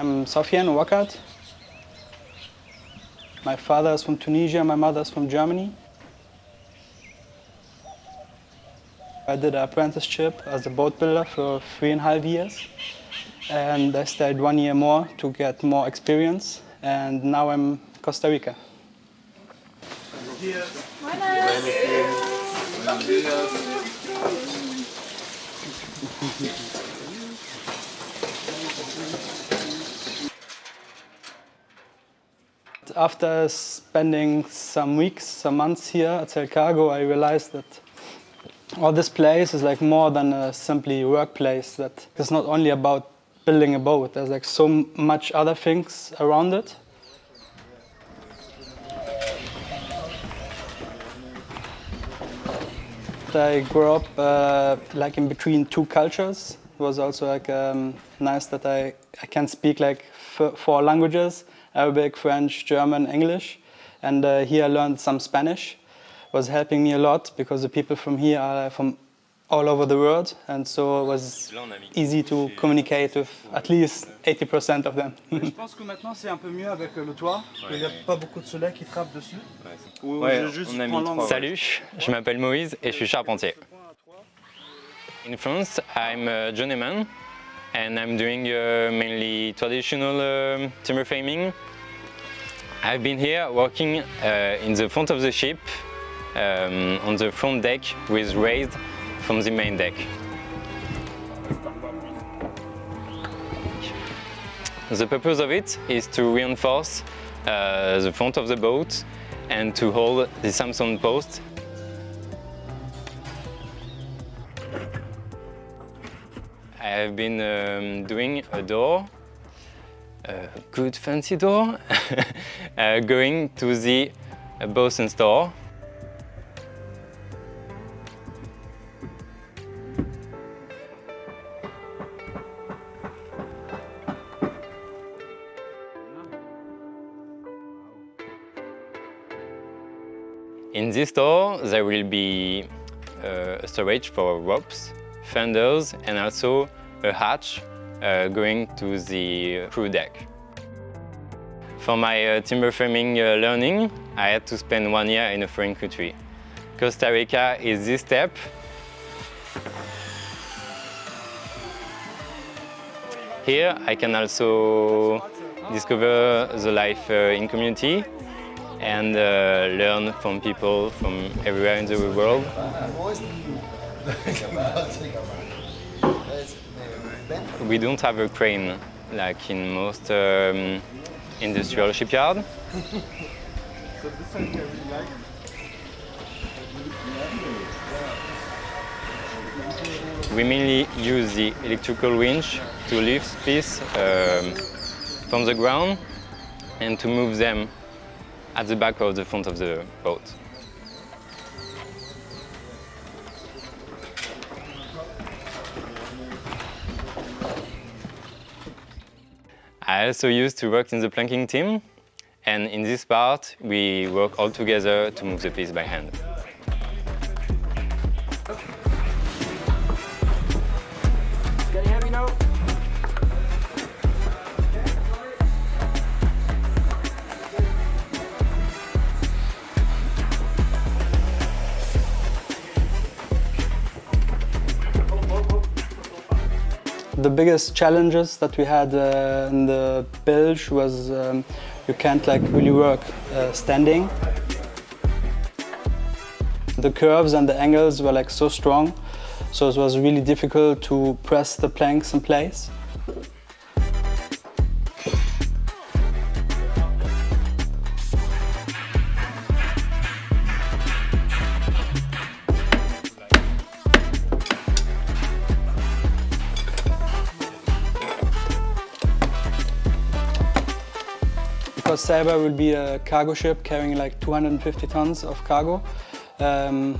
I'm Sofian Wakat. My father is from Tunisia, my mother is from Germany. I did an apprenticeship as a boat builder for 3.5 years. And I stayed 1 year more to get more experience. And now I'm in Costa Rica. After spending some weeks, some months here at Sailcargo, I realized that this place is like more than a simply workplace. That it's not only about building a boat. There's like so much other things around it. I grew up like in between two cultures. It was also like nice that I can speak like 4 languages: Arabic, French, German, English. And here I learned some Spanish. It was helping me a lot because the people from here are from all over the world, and so it was easy to communicate with at least 80% of them. Je pense que maintenant c'est un peu mieux avec le toit, qu'il n'y a pas beaucoup de soleil qui frappe dessus. Salut, je m'appelle Moïse et je suis charpentier. In France, I'm a journeyman and I'm doing mainly traditional timber framing. I've been here working in the front of the ship, on the front deck with raised from the main deck. The purpose of it is to reinforce the front of the boat and to hold the Samson post. I have been doing a door, a good fancy door, going to the bosun store. In this store, there will be a storage for ropes, fenders, and also a hatch going to the crew deck. For my timber framing learning, I had to spend 1 year in a foreign country. Costa Rica is this step. Here, I can also discover the life in community and learn from people from everywhere in the world. We don't have a crane like in most industrial shipyards. We mainly use the electrical winch to lift pieces from the ground and to move them at the back of the front of the boat. I also used to work in the planking team, and in this part we work all together to move the piece by hand. Getting heavy now? The biggest challenges that we had in the bilge was you can't like really work standing. The curves and the angles were like so strong, so it was really difficult to press the planks in place. Because Ceiba will be a cargo ship carrying like 250 tons of cargo, the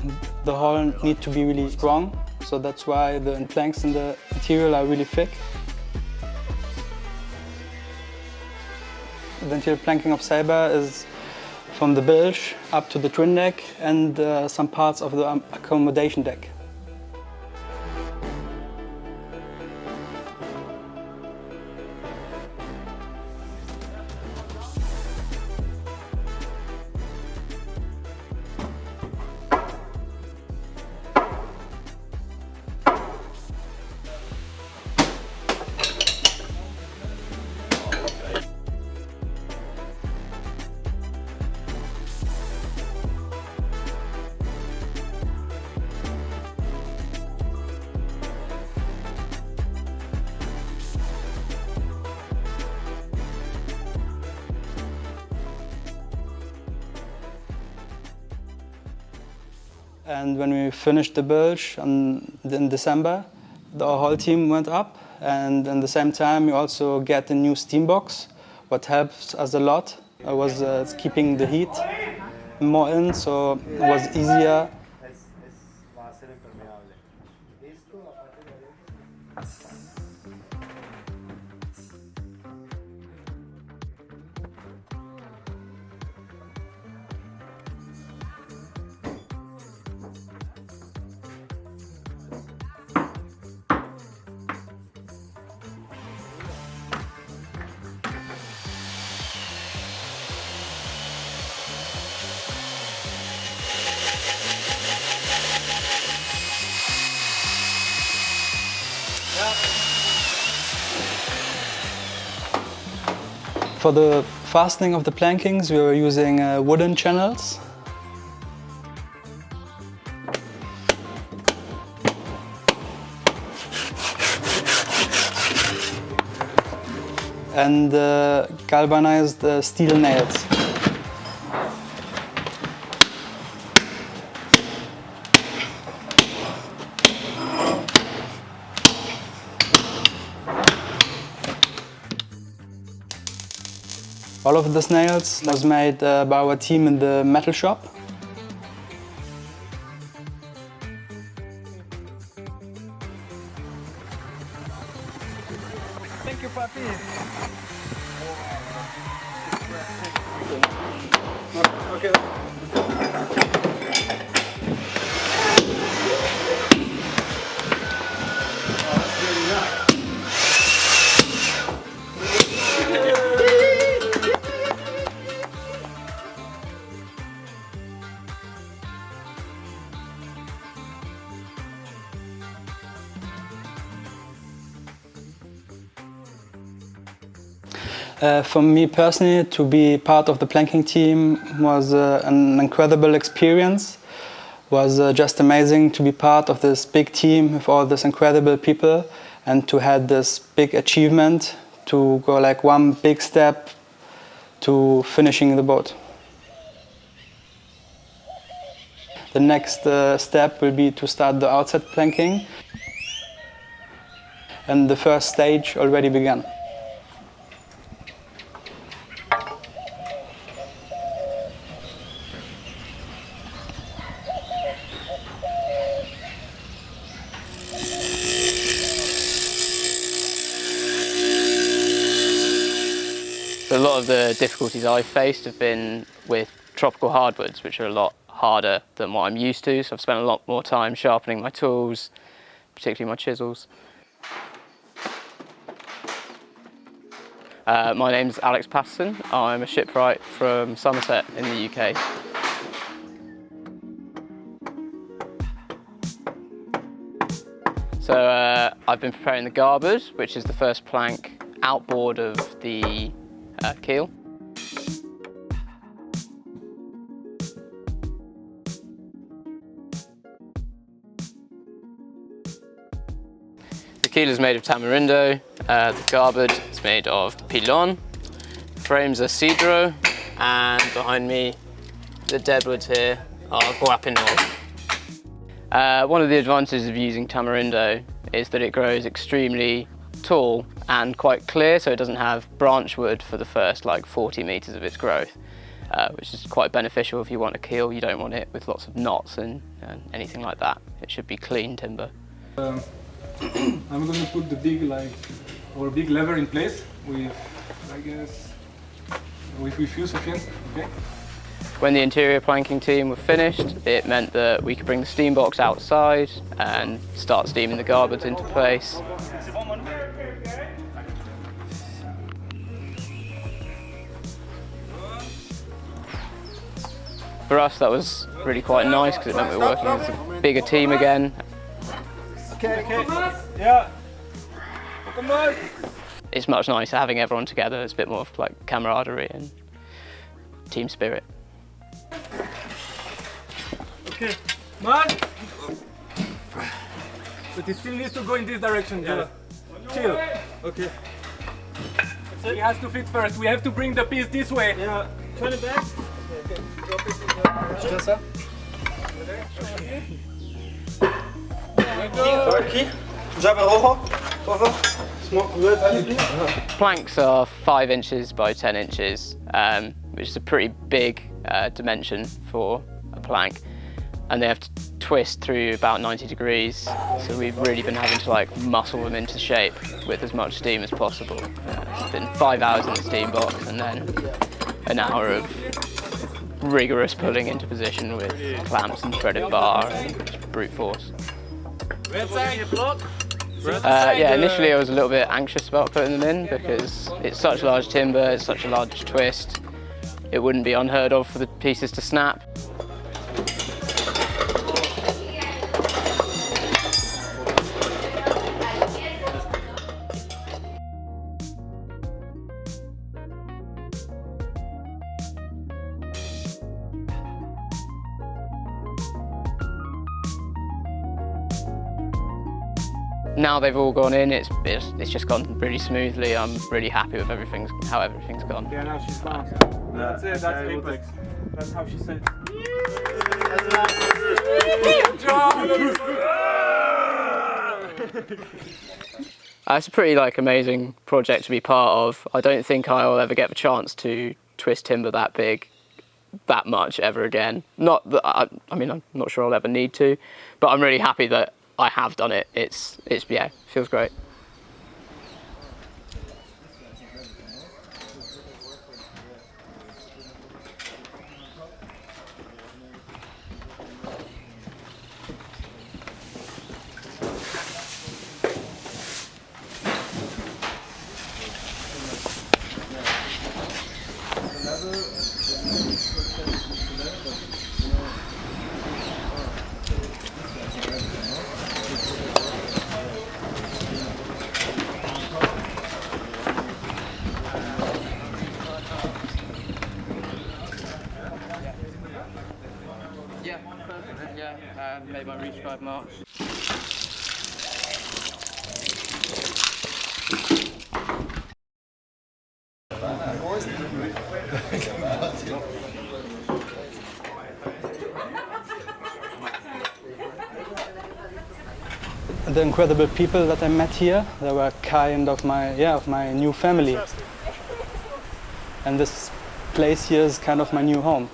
hull needs to be really strong, so that's why the planks in the material are really thick. The interior planking of Ceibas is from the bilge up to the twin deck and some parts of the accommodation deck. And when we finished the bilge in December, our whole team went up. And at the same time, we also get a new steam box, what helps us a lot. It was keeping the heat more in, so it was easier. For the fastening of the plankings, we were using wooden channels. And galvanized steel nails. All of the nails was made by our team in the metal shop. Thank you, Papi. Okay. For me personally, to be part of the planking team was an incredible experience. It was just amazing to be part of this big team with all these incredible people and to have this big achievement, to go like one big step to finishing the boat. The next step will be to start the outside planking, and the first stage already began. A lot of the difficulties I've faced have been with tropical hardwoods, which are a lot harder than what I'm used to, so I've spent a lot more time sharpening my tools, particularly my chisels. My name's Alex Patterson. I'm a shipwright from Somerset in the UK. So I've been preparing the garboard, which is the first plank outboard of the keel. The keel is made of tamarindo, the garboard is made of pilon, frames are cedro, and behind me the deadwoods here are guapinol. One of the advantages of using tamarindo is that it grows extremely tall and quite clear, so it doesn't have branch wood for the first like 40 meters of its growth, which is quite beneficial if you want a keel. You don't want it with lots of knots and anything like that. It should be clean timber. I'm going to put the big big lever in place with, I guess, with few seconds. Okay. When the interior planking team were finished, it meant that we could bring the steam box outside and start steaming the garboards into place. For us, that was really quite nice because it meant we were working as a bigger team again. Okay. Yeah. It's much nicer having everyone together. It's a bit more of like camaraderie and team spirit. Okay, man. But it still needs to go in this direction, guys. Chill. Okay. He has to fit first. We have to bring the piece this way. Yeah. Turn it back. Okay. Drop it in the... Planks are 5 inches by 10 inches, which is a pretty big dimension for a plank. And they have to twist through about 90 degrees. So we've really been having to like muscle them into shape with as much steam as possible. It's been 5 hours in the steam box and then an hour of rigorous pulling into position with clamps and threaded bar and brute force. Yeah, initially I was a little bit anxious about putting them in because it's such large timber, it's such a large twist. It wouldn't be unheard of for the pieces to snap. Now they've all gone in, it's just gone really smoothly. I'm really happy with how everything's gone. Yeah, now she's gone. That's it, that's Apex. That's how she said. It's a pretty amazing project to be part of. I don't think I'll ever get the chance to twist timber that big, that much ever again. Not that I mean, I'm not sure I'll ever need to, but I'm really happy that I have done it. Yeah, feels great. Yeah, perfect. Yeah, made my reach 5 marks. The incredible people that I met here, they were kind of my new family. And this place here is kind of my new home.